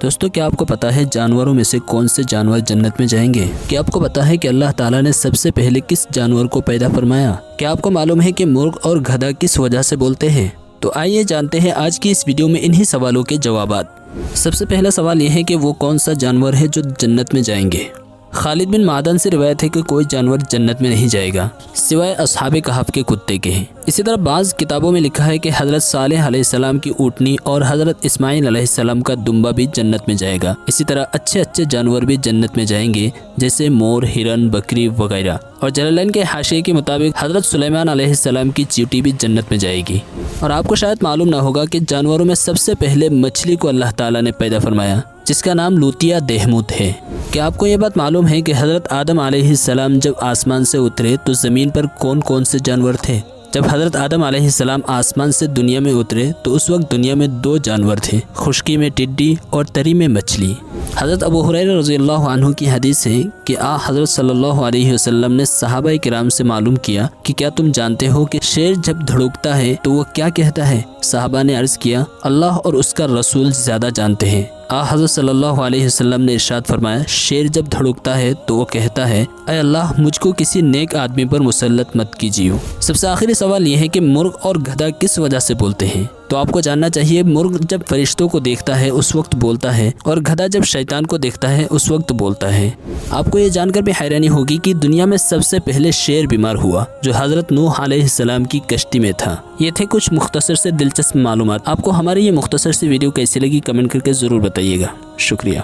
دوستو کیا آپ کو پتا ہے جانوروں میں سے کون سے جانور جنت میں جائیں گے؟ کیا آپ کو پتا ہے کہ اللہ تعالیٰ نے سب سے پہلے کس جانور کو پیدا فرمایا؟ کیا آپ کو معلوم ہے کہ مرغ اور گدھا کس وجہ سے بولتے ہیں؟ تو آئیے جانتے ہیں آج کی اس ویڈیو میں انہی سوالوں کے جوابات۔ سب سے پہلا سوال یہ ہے کہ وہ کون سا جانور ہے جو جنت میں جائیں گے؟ خالد بن معدن سے روایت ہے کہ کوئی جانور جنت میں نہیں جائے گا سوائے اصحاب کہف کے کتے کے ہیں۔ اسی طرح بعض کتابوں میں لکھا ہے کہ حضرت صالح علیہ السلام کی اونٹنی اور حضرت اسماعیل علیہ السلام کا دمبا بھی جنت میں جائے گا۔ اسی طرح اچھے جانور بھی جنت میں جائیں گے جیسے مور، ہرن، بکری وغیرہ۔ اور جلالین کے حاشیے کے مطابق حضرت سلیمان علیہ السلام کی چیوٹی بھی جنت میں جائے گی۔ اور آپ کو شاید معلوم نہ ہوگا کہ جانوروں میں سب سے پہلے مچھلی کو اللہ تعالیٰ نے پیدا فرمایا جس کا نام لوتیا دہموت ہے۔ کیا آپ کو یہ بات معلوم ہے کہ حضرت آدم علیہ السلام جب آسمان سے اترے تو زمین پر کون سے جانور تھے؟ جب حضرت آدم علیہ السلام آسمان سے دنیا میں اترے تو اس وقت دنیا میں 2 جانور تھے، خشکی میں ٹڈی اور تری میں مچھلی۔ حضرت ابو ہریرہ رضی اللہ عنہ کی حدیث ہے کہ حضرت صلی اللہ علیہ وسلم نے صحابہ کرام سے معلوم کیا کہ کیا تم جانتے ہو کہ شیر جب دھڑکتا ہے تو وہ کیا کہتا ہے؟ صحابہ نے عرض کیا اللہ اور اس کا رسول زیادہ جانتے ہیں۔ حضرت صلی اللہ علیہ وسلم نے ارشاد فرمایا شیر جب دھڑکتا ہے تو وہ کہتا ہے اے اللہ مجھ کو کسی نیک آدمی پر مسلط مت کیجیے۔ سب سے آخری سوال یہ ہے کہ مرغ اور گدھا کس وجہ سے بولتے ہیں؟ تو آپ کو جاننا چاہیے مرغ جب فرشتوں کو دیکھتا ہے اس وقت بولتا ہے اور گدھا جب شیطان کو دیکھتا ہے اس وقت بولتا ہے۔ آپ کو یہ جان کر بھی حیرانی ہوگی کہ دنیا میں سب سے پہلے شیر بیمار ہوا جو حضرت نوح علیہ السلام کی کشتی میں تھا۔ یہ تھے کچھ مختصر سے دلچسپ معلومات۔ آپ کو ہماری یہ مختصر سی ویڈیو کیسی لگی کمنٹ کر کے ضرور بتائیے گا۔ شکریہ۔